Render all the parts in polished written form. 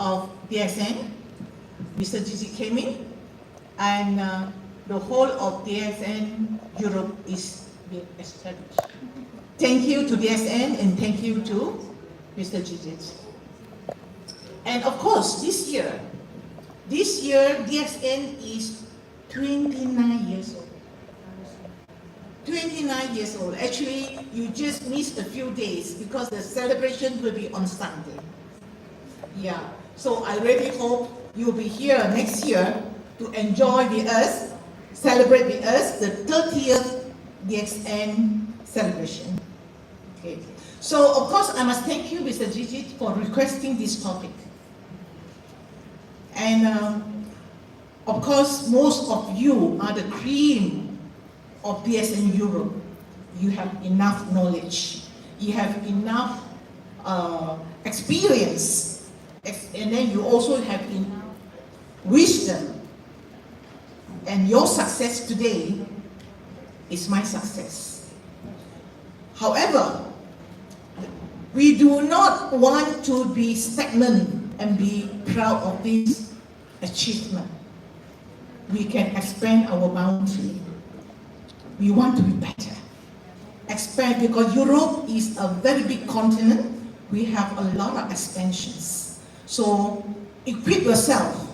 of DXN, Mr. Gigi came in, and the whole of DXN Europe is being established. Thank you to DXN and thank you to Mr. Gigi. And of course, this year DXN is 29 years old. 29 years old. Actually, you just missed a few days because the celebration will be on Sunday. Yeah, so I really hope you'll be here next year to enjoy with us, celebrate with us the 30th DXN celebration. Okay. So, of course, I must thank you, Mr. Gigi, for requesting this topic. And, of course, most of you are the cream of DXN Europe. You have enough knowledge. You have enough experience. And then you also have enough wisdom. And your success today is my success. However, we do not want to be stagnant and be proud of this achievement. We can expand our boundary. We want to be better. Expand, because Europe is a very big continent. We have a lot of expansions. So equip yourself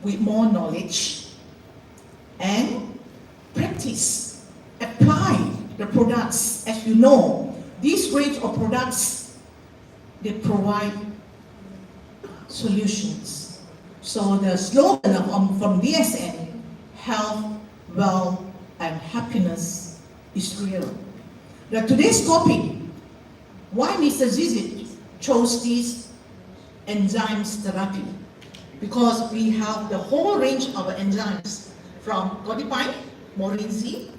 with more knowledge and practice. Apply the products. As you know, this range of products, they provide solutions. So the slogan from DXN, health, wealth, and happiness is real. Now today's topic, why Mr. Zizi chose this enzymes therapy? Because we have the whole range of enzymes from codipine, morinzi,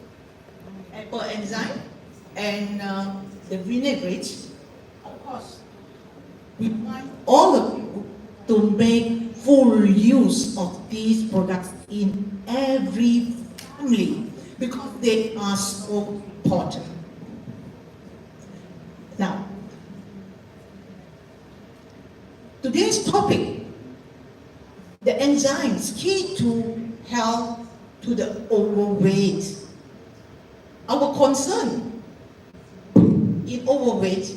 apple enzyme, and the vinaigrette. Of course, we want all of you to make full use of these products in every family, because they are so important. Now, today's topic, the enzymes key to health to the overweight. Our concern in overweight,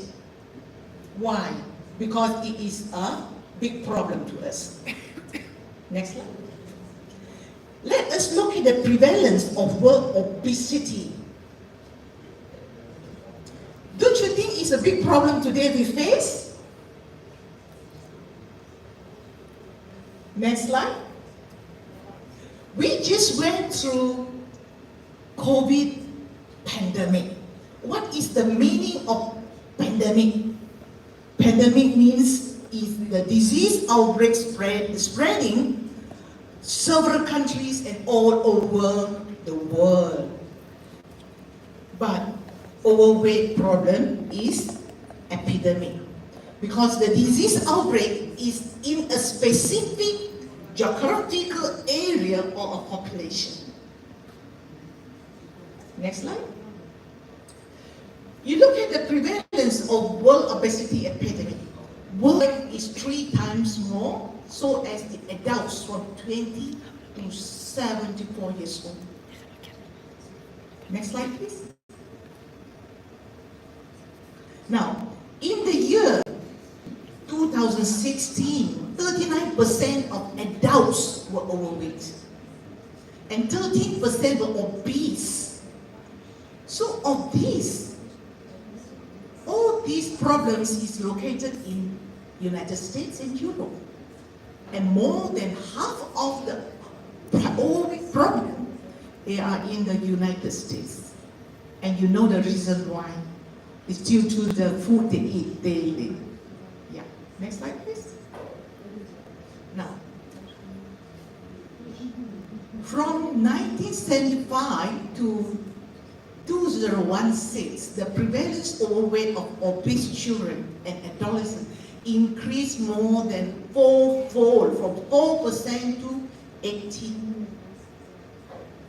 why? Because it is a big problem to us. Next slide. Let us look at the prevalence of world obesity. Don't you think it's a big problem today we face? Next slide. We just went through COVID pandemic. What is the meaning of pandemic? Pandemic means is the disease outbreak spreading several countries and all over the world. But overweight problem is epidemic, because the disease outbreak is in a specific geographical area or a population. Next slide. You look at the prevalence of world obesity epidemic. World is 3 times more, so as the adults from 20 to 74 years old. Next slide, please. Now, in the year 2016, 39% of adults were overweight and 13% were obese. So of these, all these problems is located in United States and Europe. And more than half of the problem, they are in the United States. And you know the reason why. It's due to the food they eat daily. Yeah. Next slide, please. Now, from 1975 to 2016, the prevalence overweight of obese children and adolescents increased more than 4-fold, from 4% to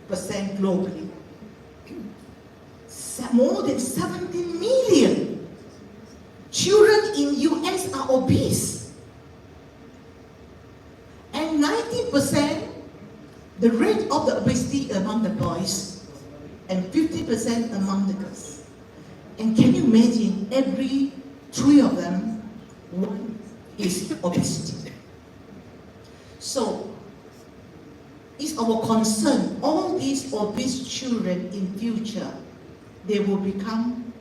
18% globally. More than 70 million children in US are obese. And 90%, the rate of the obesity among the boys, and 50% among the girls. And can you imagine, every 3 of them, one is obesity. So, it's our concern, all these obese children in future, they will become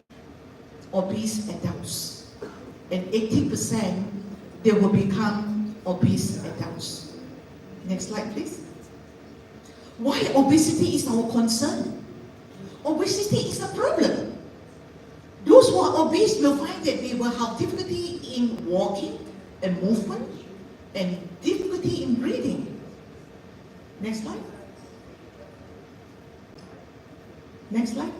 obese adults. And 80%, they will become obese adults. Next slide, please. Why obesity is our concern? Obesity is a problem. Those who are obese will find that they will have difficulty in walking and movement and difficulty in breathing. Next slide. Next slide.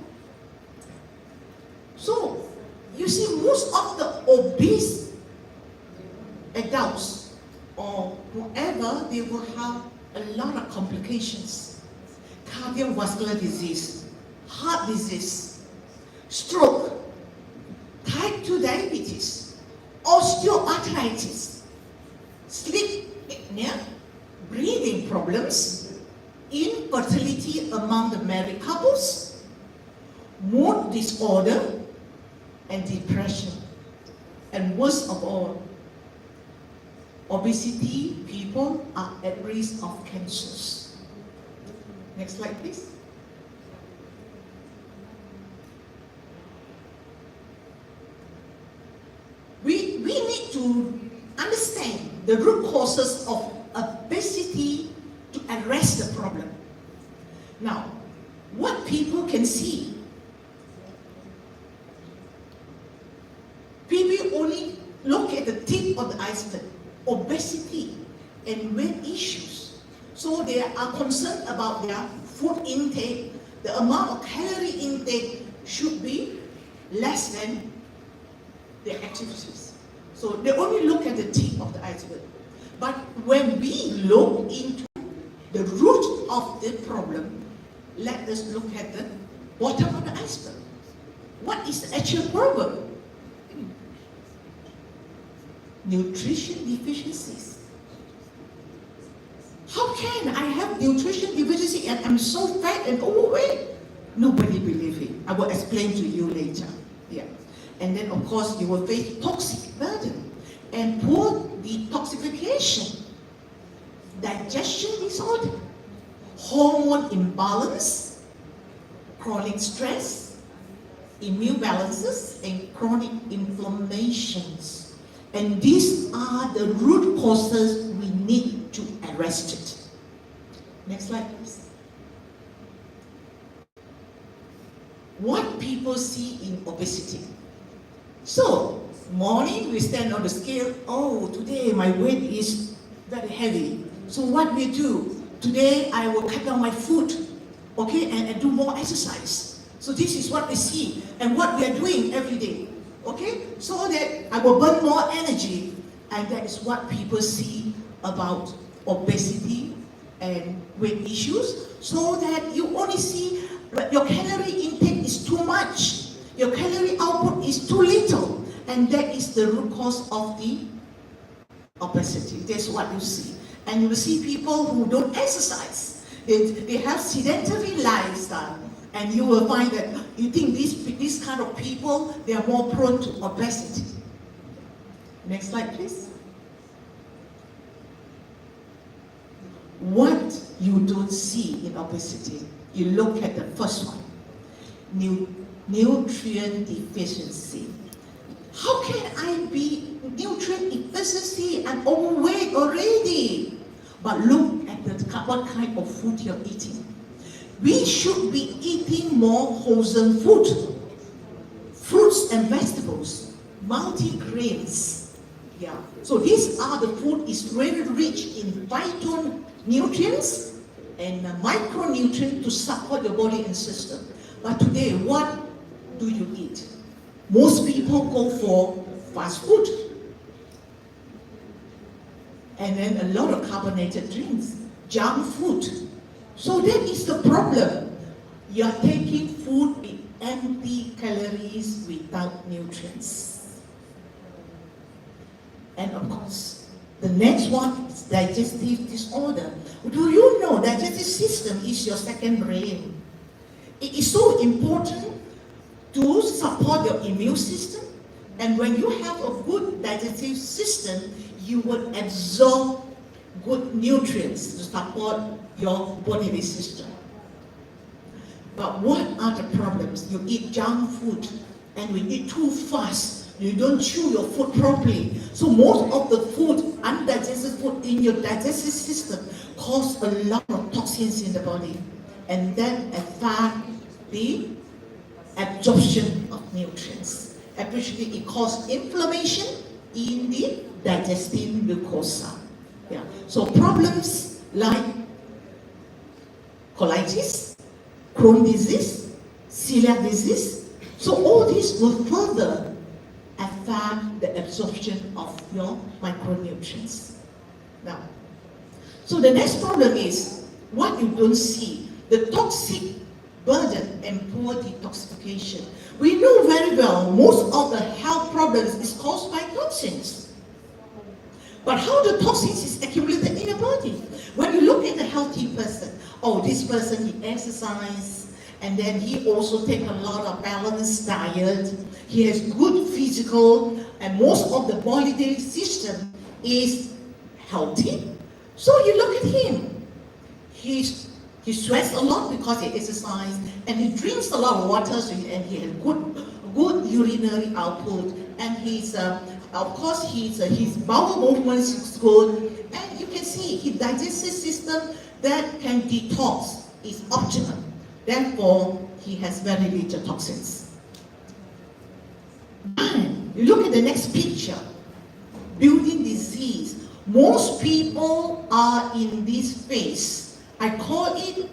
So, you see, most of the obese adults or whoever, they will have a lot of complications. Cardiovascular disease, heart disease, stroke, type 2 diabetes, osteoarthritis, sleep apnea, breathing problems, infertility among the married couples, mood disorder, and depression. And worst of all, obesity people are at risk of cancers. Next slide, please. We need to understand the root causes of obesity to address the problem. Now, what people can see, people only look at the tip of the iceberg, obesity and weight issues. So they are concerned about their food intake. The amount of calorie intake should be less than their activities. So they only look at the tip of the iceberg. But when we look into the root of the problem, let us look at the bottom of the iceberg. What is the actual problem? Nutrition deficiencies. How can I have nutrition deficiency and I'm so fat and overweight? Nobody believes it. I will explain to you later. Yeah. And then of course you will face toxic burden and poor detoxification, digestion disorder, hormone imbalance, chronic stress, immune balances, and chronic inflammations. And these are the root causes we need to address it. Next slide, please. What people see in obesity. So, morning we stand on the scale, oh, today my weight is very heavy. So what we do, today I will cut down my food, okay, and do more exercise. So this is what we see and what we are doing every day. Okay, so that I will burn more energy, and that is what people see about obesity and weight issues. So that you only see your calorie intake is too much, your calorie output is too little, and that is the root cause of the obesity. That's what you see. And you will see people who don't exercise. They have sedentary lifestyle. And you will find that you think these kind of people, they are more prone to obesity. Next slide, please. What you don't see in obesity, you look at the first one, nutrient deficiency. How can I be nutrient deficiency and overweight already? But look at what kind of food you're eating. We should be eating more wholesome food, fruits and vegetables, multi-grains. Yeah. So these are the food is very rich in phytonutrients and micronutrients to support your body and system. But today, what do you eat? Most people go for fast food. And then a lot of carbonated drinks, junk food. So that is the problem. You are taking food with empty calories without nutrients. And of course, The next one is digestive disorder. Do you know digestive system is your second brain? It is so important to support your immune system, and when you have a good digestive system, you will absorb good nutrients to support your bodily system. But what are the problems? You eat junk food, and we eat too fast. You don't chew your food properly. So most of the food, undigested food in your digestive system cause a lot of toxins in the body, and then affect the absorption of nutrients. Especially it causes inflammation in the digestive mucosa. Yeah. So problems like colitis, Crohn's disease, celiac disease, so all these will further affect the absorption of your micronutrients. Now, so the next problem is what you don't see, the toxic burden and poor detoxification. We know very well most of the health problems is caused by toxins. But how the toxins is accumulated in the body? When you look at a healthy person, oh, this person, he exercises, and then he also take a lot of balanced diet, he has good physical, and most of the bodily system is healthy. So you look at him, he sweats a lot because he exercises, and he drinks a lot of water, so and he has good urinary output, and he's of course his bowel movements is good, and you can see his digestive system that can detox is optimal. Therefore, he has very little toxins. And you look at the next picture, building disease. Most people are in this phase. I call it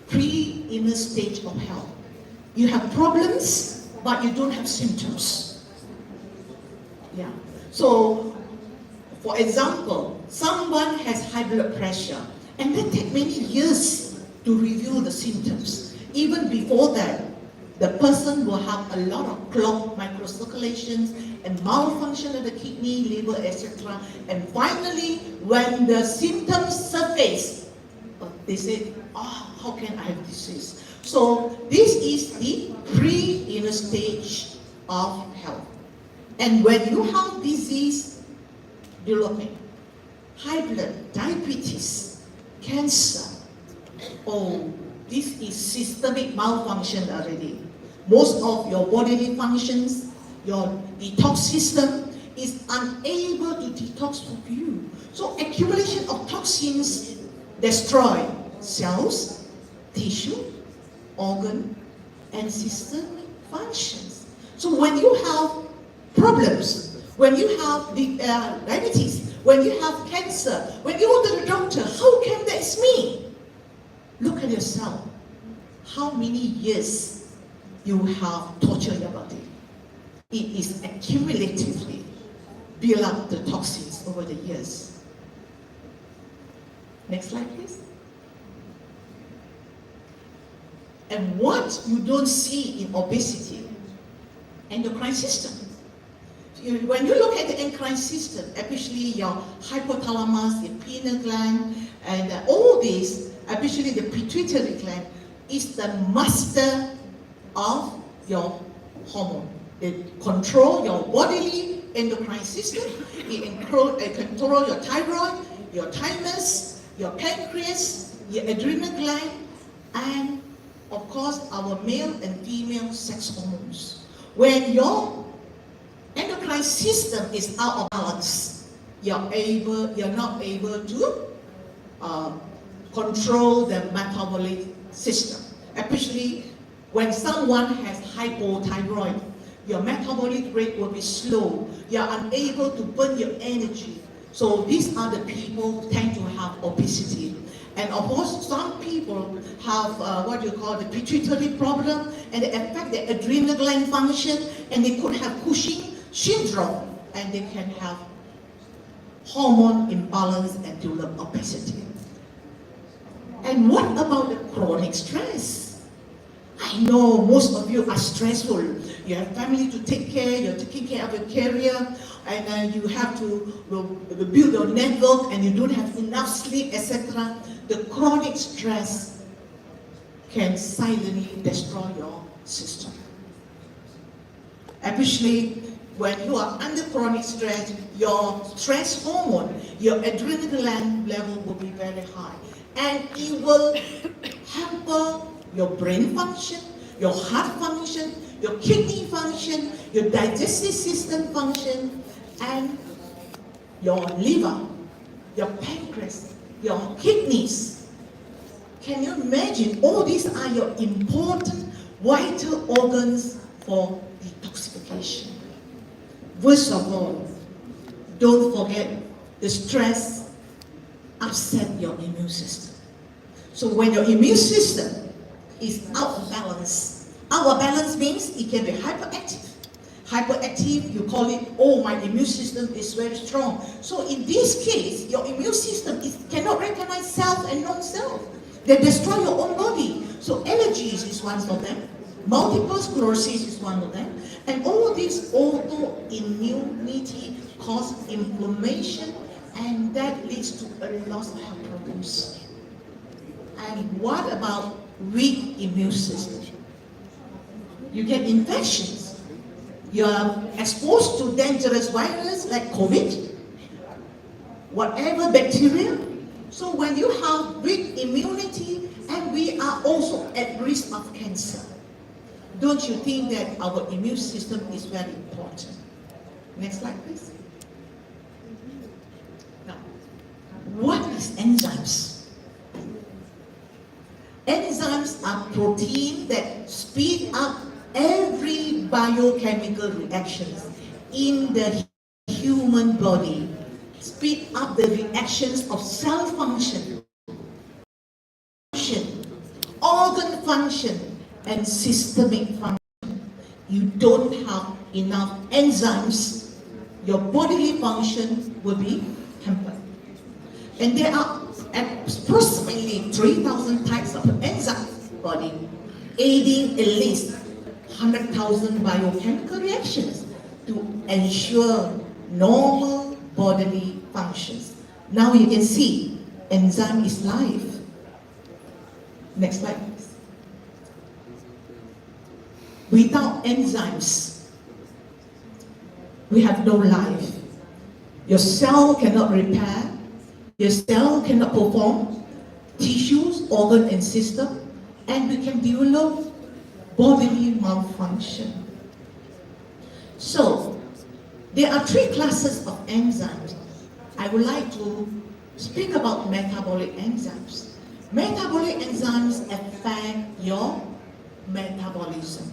pre-inner stage of health. You have problems, but you don't have symptoms. Yeah. So, for example, someone has high blood pressure, and that takes many years to reveal the symptoms. Even before that, the person will have a lot of clogged microcirculations and malfunction of the kidney, liver, etc. And finally, when the symptoms surface, they say, oh, how can I have disease? So this is the pre-inner stage of health. And when you have disease developing, high blood, diabetes, cancer, oh, this is systemic malfunction already. Most of your bodily functions, your detox system is unable to detox for you. So accumulation of toxins destroy cells, tissue, organ, and systemic functions. So when you have problems, when you have diabetes, when you have cancer, when you go to the doctor, how come that's me? Look at yourself. How many years you have tortured your body? It is accumulatively build up the toxins over the years. Next slide, please. And what you don't see in obesity, endocrine system. When you look at the endocrine system, especially your hypothalamus, your pineal gland, and all these, especially the pituitary gland, is the master of your hormone. It controls your bodily endocrine system. It controls your thyroid, your thymus, your pancreas, your adrenal gland, and of course our male and female sex hormones. When your endocrine system is out of balance, you're not able to control the metabolic system. Especially when someone has hypothyroid, your metabolic rate will be slow. You're unable to burn your energy. So these are the people who tend to have obesity. And of course, some people have what you call the pituitary problem, and they affect the adrenal gland function, and they could have Cushing syndrome, and they can have hormone imbalance and develop obesity. And what about the chronic stress? I I know most of you are stressful. You have family to take care, you're taking care of your career, and you have to build your network, and you don't have enough sleep, etc. The chronic stress can silently destroy your system. Especially when you are under chronic stress, your stress hormone, your adrenaline level will be very high. And it will hamper your brain function, your heart function, your kidney function, your digestive system function, and your liver, your pancreas, your kidneys. Can you imagine? All these are your important vital organs for detoxification. First of all, don't forget the stress upset your immune system. So when your immune system is out of balance means it can be hyperactive. Hyperactive, you call it, oh, my immune system is very strong. So in this case, your immune system cannot recognize self and non-self. They destroy your own body. So allergies is one of them. Multiple sclerosis is one of them. And all this autoimmunity causes inflammation, and that leads to a loss of health problems. And what about weak immune system? You get infections. You are exposed to dangerous viruses like COVID, whatever bacteria. So when you have weak immunity, and we are also at risk of cancer. Don't you think that our immune system is very important? Next slide, please. Now, what is enzymes? Enzymes are proteins that speed up every biochemical reactions in the human body. Speed up the reactions of cell function, organ function, and systemic function. You don't have enough enzymes, your bodily function will be hampered. And there are approximately 3,000 types of enzymes in the body, aiding at least 100,000 biochemical reactions to ensure normal bodily functions. Now you can see enzyme is life. Next slide, please. Without enzymes, we have no life. Your cell cannot repair, your cell cannot perform, tissues, organ and system, and we can develop bodily malfunction. So, there are three classes of enzymes. I would like to speak about metabolic enzymes. Metabolic enzymes affect your metabolism.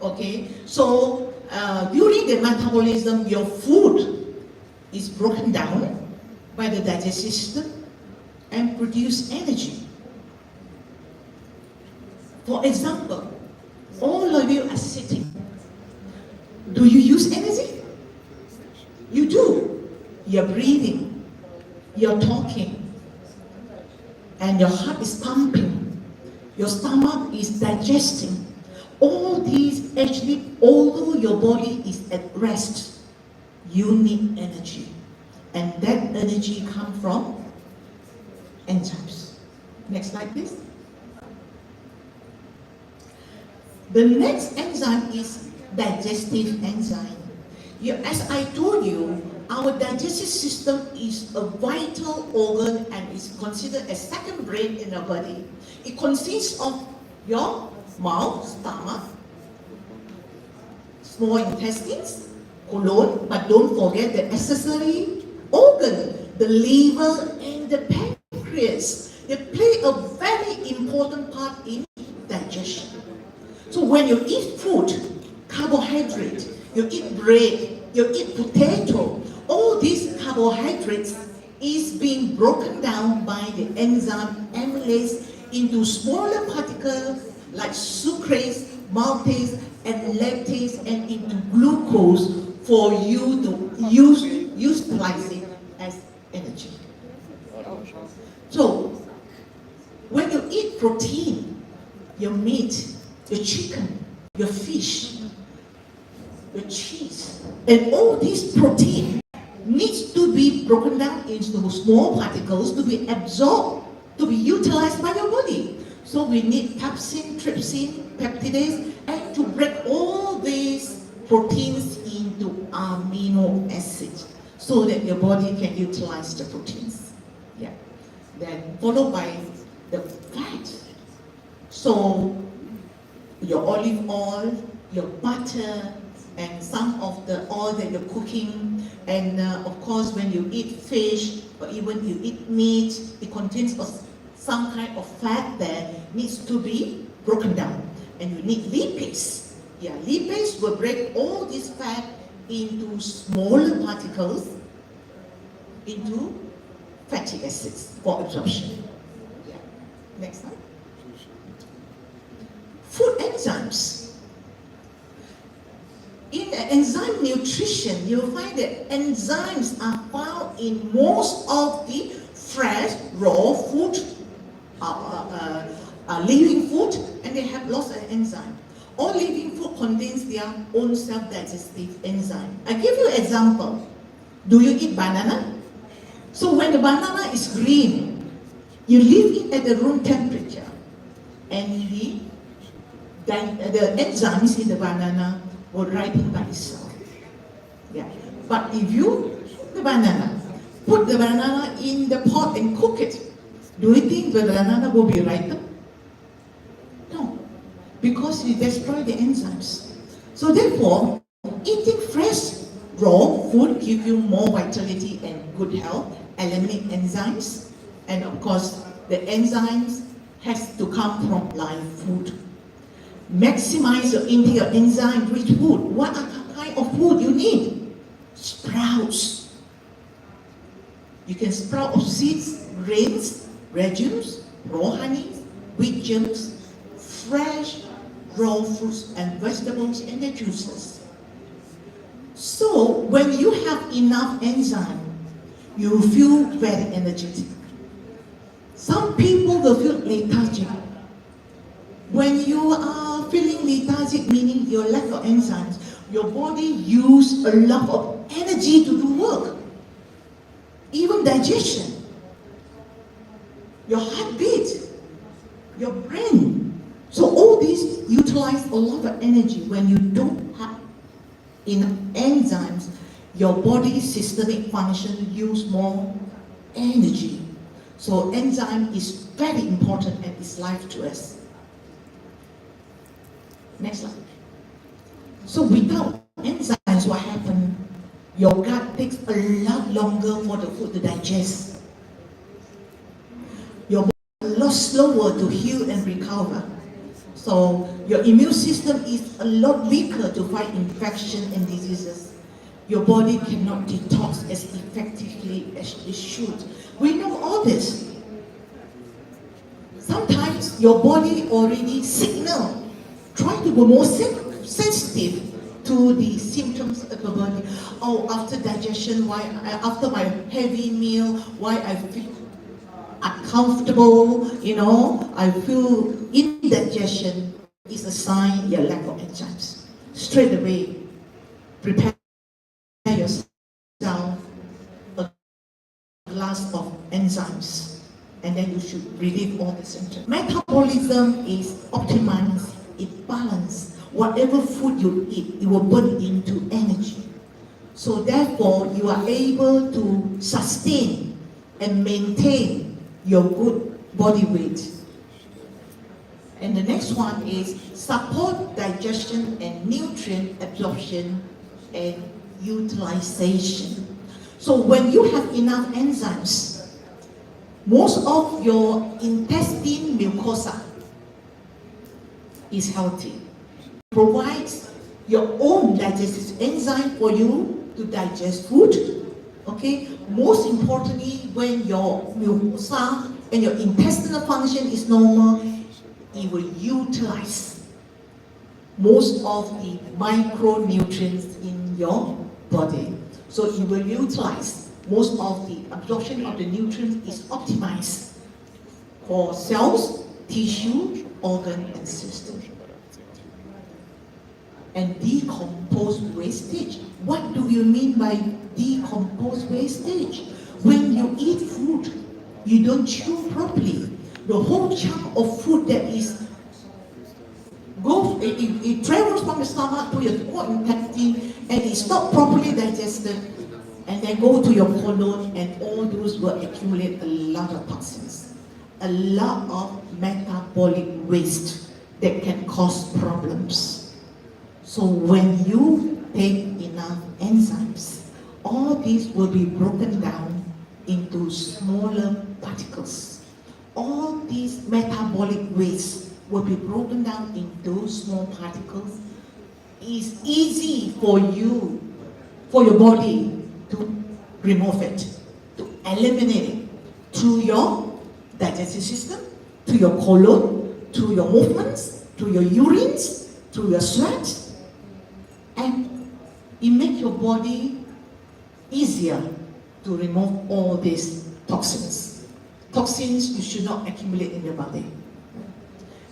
Okay, so during the metabolism, your food is broken down by the digestive system and produce energy. For example, all of you are sitting. Do you use energy? You do. You're breathing, you're talking, and your heart is pumping, your stomach is digesting. All these actually, although your body is at rest, you need energy. And that energy comes from enzymes. Next slide, please. The next enzyme is digestive enzyme. As I told you, our digestive system is a vital organ and is considered a second brain in our body. It consists of your mouth, stomach, small intestines, colon, but don't forget the accessory organ, the liver and the pancreas. They play a very important part in digestion. So when you eat food, carbohydrate, you eat bread, you eat potato, all these carbohydrates is being broken down by the enzyme amylase into smaller particles like sucrase, maltase, and lactase, and into glucose for you to utilize it as energy. So, when you eat protein, your meat, your chicken, your fish, your cheese, and all this protein needs to be broken down into small particles to be absorbed, to be utilized by your body. So we need pepsin, trypsin, peptidase, and to break all these proteins into amino acids so that your body can utilize the proteins. Yeah. Then followed by the fat. So your olive oil, your butter, and some of the oil that you're cooking, and of course when you eat fish or even you eat meat, it contains some kind of fat that needs to be broken down, and you need lipids. Yeah, lipids will break all this fat into smaller particles into fatty acids for absorption. Yeah. Next slide. Food enzymes. In enzyme nutrition, you'll find that enzymes are found in most of the fresh, raw food, living food, and they have lots of enzyme. All living food contains their own self-digestive enzyme. I give you an example. Do you eat banana? So when the banana is green, you leave it at the room temperature, and the enzymes in the banana will ripen by itself. Yeah. But if you put the banana in the pot and cook it, do you think the banana will be ripened? No, because you destroy the enzymes. So therefore, eating fresh, raw food gives you more vitality and good health, eliminate enzymes, and of course, the enzymes has to come from live food. Maximize your intake of enzyme-rich food. What kind of food you need? Sprouts. You can sprout of seeds, grains, legumes, raw honey, wheat germs, fresh, raw fruits and vegetables and their juices. So when you have enough enzyme, you feel very energetic. Some people will feel lethargic. When you are feeling lethargic, meaning your lack of enzymes, your body uses a lot of energy to do work. Even digestion, your heartbeat, your brain. So all these utilize a lot of energy. When you don't have enough enzymes, your body's systemic function use more energy. So enzyme is very important and is life to us. Next slide. So without enzymes, what happens? Your gut takes a lot longer for the food to digest. Your body is a lot slower to heal and recover. So your immune system is a lot weaker to fight infection and diseases. Your body cannot detox as effectively as it should. We know all this. Sometimes your body already signals. Try to be more sensitive to the symptoms of the body. Oh, after digestion, after my heavy meal, why I feel uncomfortable, I feel indigestion is a sign your lack of enzymes. Straight away, prepare yourself a glass of enzymes, and then you should relieve all the symptoms. Metabolism is optimized. It balances. Whatever food you eat, it will burn into energy. So therefore, you are able to sustain and maintain your good body weight. And the next one is support digestion and nutrient absorption and utilization. So when you have enough enzymes, most of your intestine mucosa is healthy. Provides your own digestive enzyme for you to digest food. Okay. Most importantly, when your mucosa and your intestinal function is normal, it will utilize most of the micronutrients in your body. So it will utilize most of the absorption of the nutrients is optimized for cells, tissue, organ, and system. and decomposed wastage. What do you mean by decomposed wastage? When you eat food, you don't chew properly. The whole chunk of food that is it travels from the stomach to your small intestine and it's not properly digested, and then go to your colon, and all those will accumulate a lot of toxins, a lot of metabolic waste that can cause problems. So when you take enough enzymes, all these will be broken down into smaller particles. All these metabolic waste will be broken down into small particles. It's easy for you, for your body to remove it, to eliminate it through your digestive system, to your colon, to your movements, to your urines, to your sweat, and it makes your body easier to remove all these toxins. Toxins you should not accumulate in your body.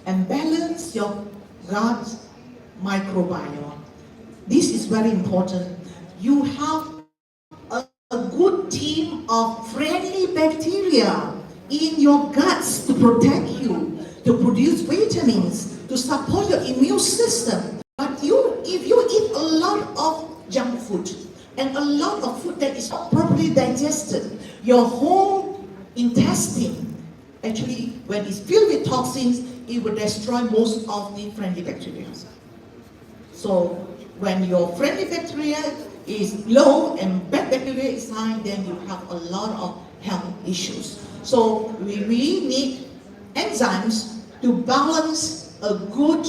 And balance your gut microbiome. This is very important. You have a good team of friendly bacteria in your guts to protect you, to produce vitamins, to support your immune system. But if you eat a lot of junk food and a lot of food that is not properly digested, your whole intestine, actually, when it's filled with toxins, it will destroy most of the friendly bacteria. So when your friendly bacteria is low and bad bacteria is high, then you have a lot of health issues. So we really need enzymes to balance a good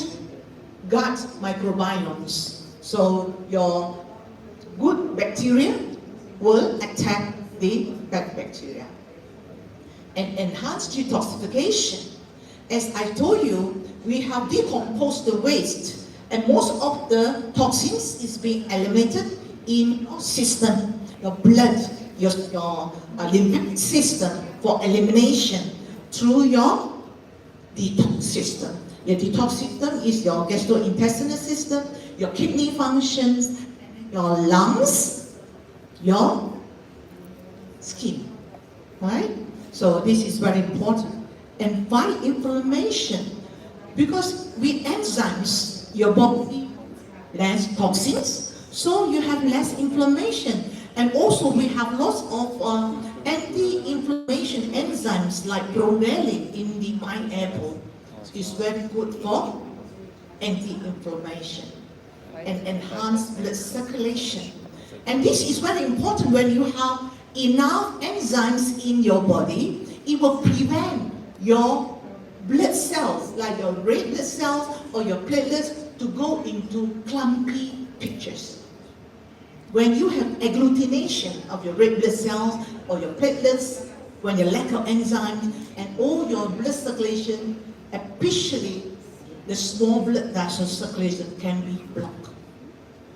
gut microbiomes. So your good bacteria will attack the bad bacteria and enhance detoxification. As I told you, we have decomposed the waste, and most of the toxins is being eliminated in your system, your blood, your lymphatic system for elimination through your detox system. Your detox system is your gastrointestinal system, your kidney functions, your lungs, your skin, right? So this is very important. And fight inflammation, because with enzymes, your body less toxins, so you have less inflammation. And also we have lots of anti-inflammation enzymes like bromelain in the pineapple. It's very good for anti-inflammation and enhanced blood circulation. And this is very important. When you have enough enzymes in your body, it will prevent your blood cells, like your red blood cells or your platelets, to go into clumpy pictures. When you have agglutination of your red blood cells or your platelets, when you lack of enzymes, and all your blood circulation, especially the small blood vessel circulation, can be blocked.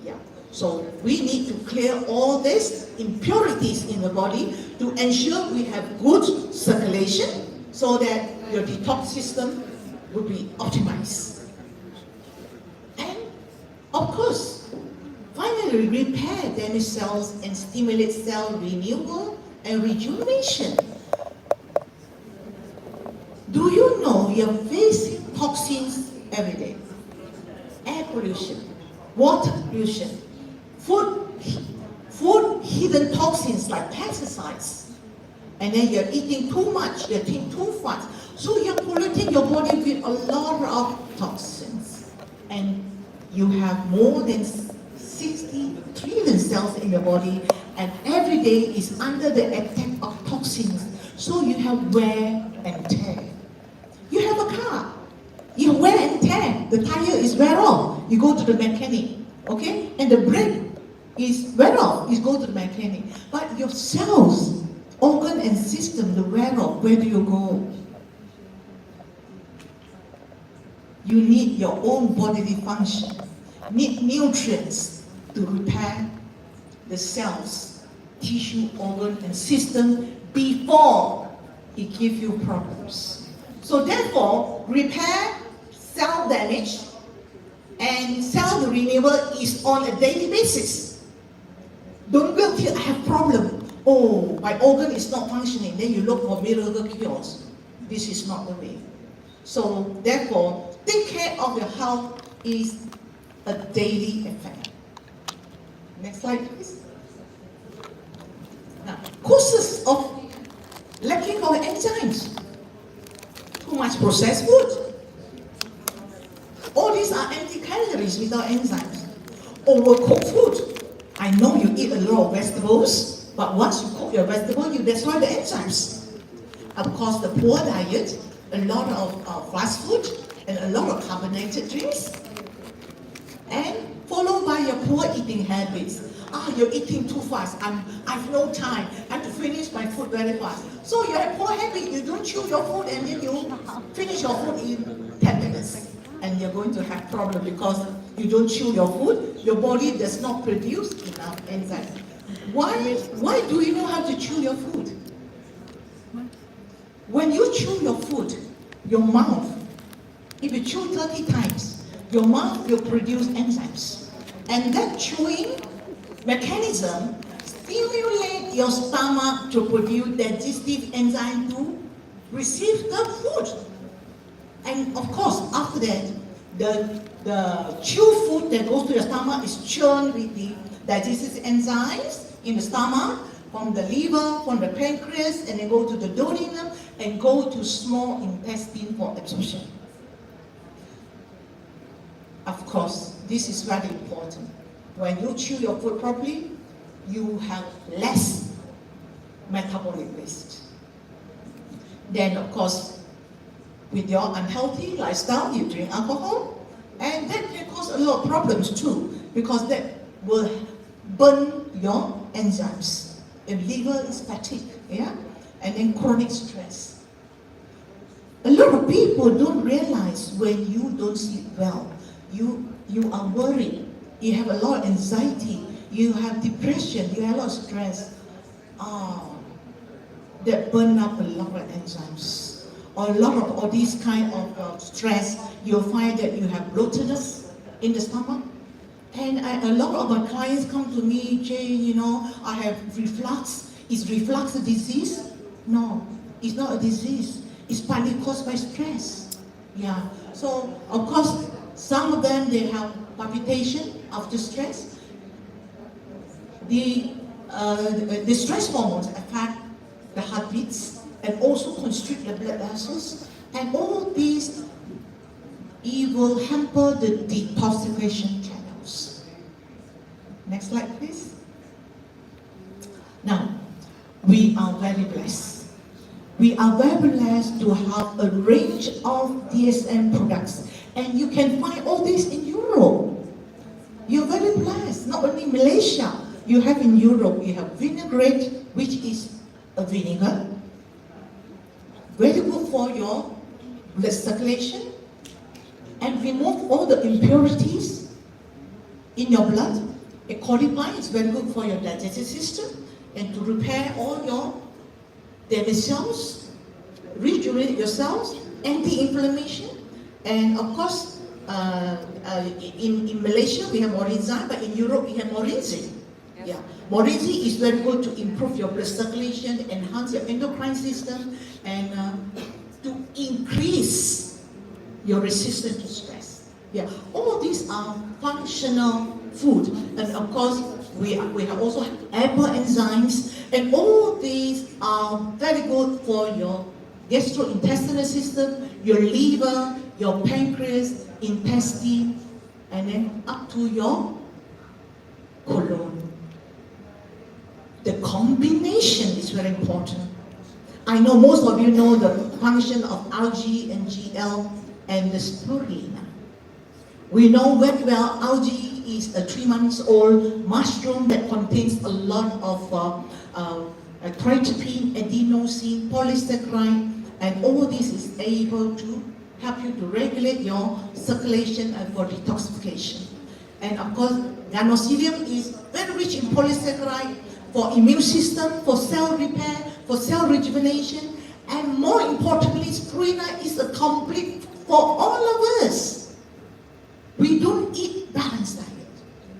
Yeah. So we need to clear all these impurities in the body to ensure we have good circulation, so that your detox system will be optimized. And of course, finally repair damaged cells and stimulate cell renewal and rejuvenation. Do you know you're facing toxins every day? Air pollution, water pollution, food hidden toxins like pesticides. And then you're eating too much, you're eating too fast. So you're polluting your body with a lot of toxins. And you have more than 60 trillion cells in your body, and every day is under the attack of toxins. So you have wear and tear. You have a car, you wear and tear, the tire is wear off, you go to the mechanic, okay? And the brake is wear off, you go to the mechanic. But your cells, organ and system, the wear off, where do you go? You need your own bodily function, need nutrients to repair the cells, tissue, organ and system before it gives you problems. So therefore, repair cell damage And cell renewal is on a daily basis. Don't wait till I have problem. Oh, my organ is not functioning. Then you look for miracle cures. This is not the way. So therefore, take care of your health is a daily affair. Next slide, please. Now, causes of lacking of enzymes. Too much processed food. All these are empty calories without enzymes. Overcooked food. I know you eat a lot of vegetables, but once you cook your vegetable, you destroy the enzymes. Of course, the poor diet, a lot of fast food, and a lot of carbonated drinks. And followed by your poor eating habits. You're eating too fast. I've no time. I have to finish my food very fast. So you have poor habit. You don't chew your food and then you finish your food in 10 minutes. And you're going to have problem because you don't chew your food. Your body does not produce enough enzymes. Why do you know how to chew your food? When you chew your food, your mouth, if you chew 30 times, your mouth will produce enzymes. And that chewing mechanism stimulates your stomach to produce digestive enzyme to receive the food. And of course, after that, the chew food that goes to your stomach is churned with the digestive enzymes in the stomach, from the liver, from the pancreas, and then go to the duodenum, and go to small intestine for absorption. Of course, this is very important. When you chew your food properly, you have less metabolic waste. Then, of course, with your unhealthy lifestyle, you drink alcohol, and that can cause a lot of problems too, because that will burn your enzymes. And liver is fatigue, yeah? And then chronic stress. A lot of people don't realize when you don't sleep well, you are worried, you have a lot of anxiety, you have depression, you have a lot of stress. That burn up a lot of enzymes. Or a lot of all these kind of stress, you'll find that you have bloatedness in the stomach. And a lot of my clients come to me, Jay, I have reflux. Is reflux a disease? No, it's not a disease. It's partly caused by stress. Yeah. So, of course, some of them, they have palpitation after stress. The stress hormones affect the heartbeats and also constrict the blood vessels. And all these, it will hamper the detoxification channels. Next slide, please. Now, we are very blessed. We are very blessed to have a range of DXN products. And you can find all this in Europe. You're very blessed. Not only in Malaysia, you have in Europe, you have vinaigrette, which is a vinegar. Very good for your blood circulation and remove all the impurities in your blood. A codipine is very good for your digestive system and to repair all your damaged cells, rejuvenate your cells, anti-inflammation. And of course, in Malaysia we have morinza, but in Europe we have morinzi. Yeah, morinzi is very good to improve your blood circulation, enhance your endocrine system, and to increase your resistance to stress. Yeah, all these are functional food, and of course we have also apple enzymes, and all these are very good for your gastrointestinal system, your liver, your pancreas, intestine, and then up to your colon. The combination is very important. I know most of you know the function of algae and GL and the spirulina. We know very well algae is a 3-month-old mushroom that contains a lot of tryptophan, adenosine, polysaccharide, and all this is able to help you to regulate your circulation and for detoxification. And of course, Ganoterapia is very rich in polysaccharide for immune system, for cell repair, for cell rejuvenation, and more importantly, spirulina is a complete for all of us. we don't eat balanced diet.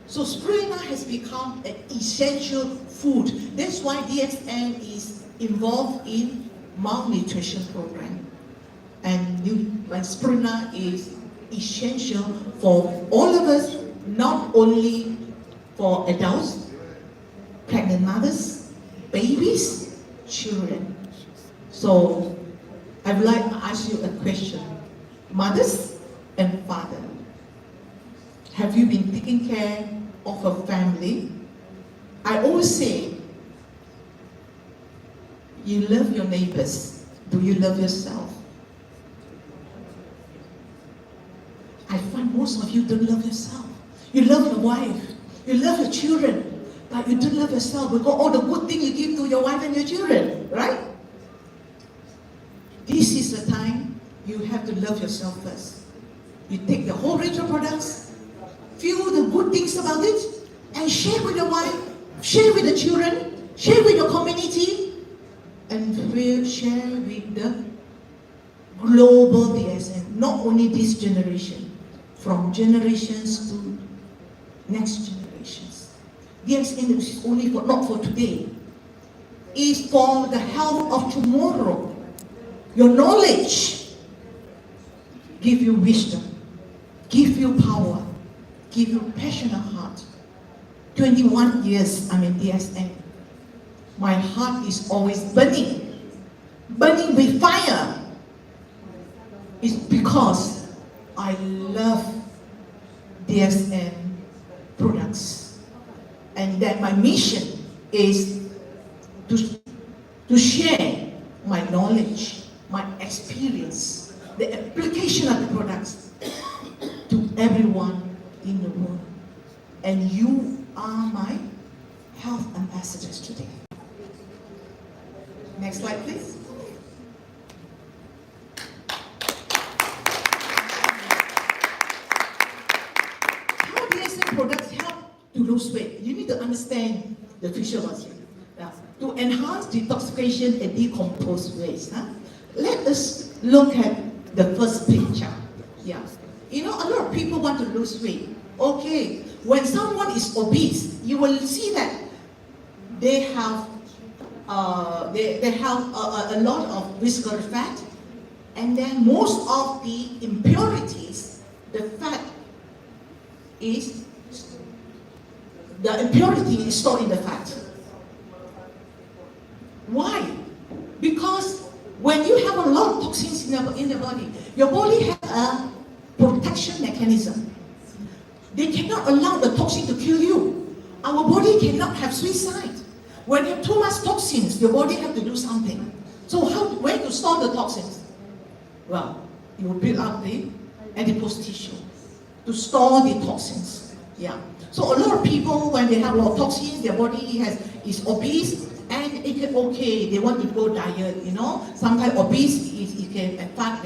So spirulina has become an essential food. That's why DXN is involved in malnutrition program. And spirulina is essential for all of us, not only for adults, pregnant mothers, babies, children. So I would like to ask you a question. Mothers and father, have you been taking care of a family? I always say, you love your neighbors. Do you love yourself? I find most of you don't love yourself. You love your wife, you love your children, but you don't love yourself because all the good things you give to your wife and your children, right? This is the time you have to love yourself first. You take the whole range of products, feel the good things about it, and share with your wife, share with the children, share with your community, and share with the global DXN, not only this generation, from generations to next generations. DXN is only for, not for today, is for the health of tomorrow. Your knowledge give you wisdom, give you power, give you passionate heart. 21 years I'm in DXN. My heart is always burning with fire. It's because I love DXN products, and that my mission is to share my knowledge, my experience, the application of the products to everyone in the world. And you are my health ambassadors today. Next slide, please. How DXN products help to lose weight? You need to understand the physiology. To enhance detoxification and decompose waste. Let us look at the first picture. Yeah. You know, a lot of people want to lose weight. Okay, when someone is obese, you will see that they have a lot of visceral fat, and then most of the impurities, the impurity is stored in the fat. Why? Because when you have a lot of toxins in the body, your body has a protection mechanism. They cannot allow the toxin to kill you. Our body cannot have suicide. When you have too much toxins, your body has to do something. So where to store the toxins? Well, you will build up the adipose tissue to store the toxins. Yeah. So a lot of people, when they have a lot of toxins, their body is obese, and they want to go diet, you know. Sometimes obese, it can affect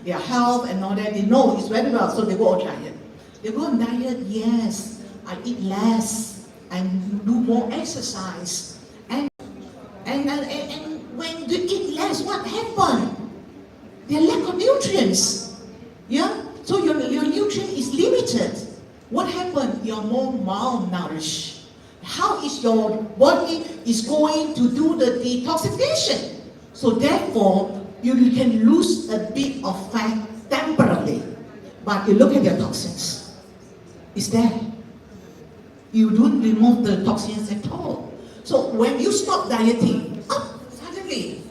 their health and all that. They know it's very well, so they go on diet. They go on diet, yes, I eat less and do more exercise. And when you eat less, what happens? There lack of nutrients. Yeah? So your nutrient is limited. What happens? You're more malnourished. How is your body is going to do the detoxification? So therefore, you can lose a bit of fat temporarily. But you look at your toxins. It's there. You don't remove the toxins at all. So when you stop dieting, suddenly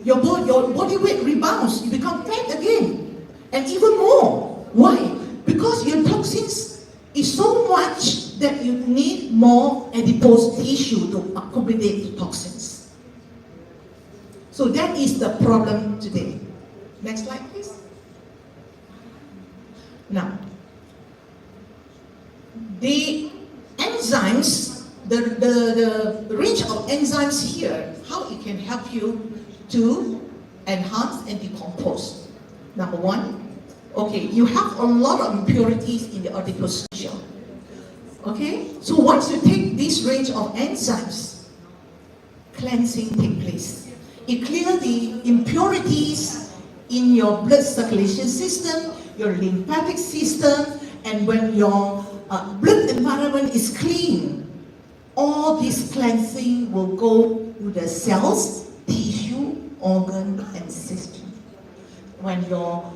your body weight rebounds. You become fat again. And even more. Why? Because your toxins is so much that you need more adipose tissue to accommodate the toxins. So that is the problem today. Next slide, please. Now, the enzymes, the range of enzymes here, how it can help you to enhance and decompose. Number one, okay, you have a lot of impurities in the adipose tissue. Okay, so once you take this range of enzymes, cleansing takes place. It clears the impurities in your blood circulation system, your lymphatic system, And when your blood environment is clean, all this cleansing will go to the cells, tissue, organ, and system. When your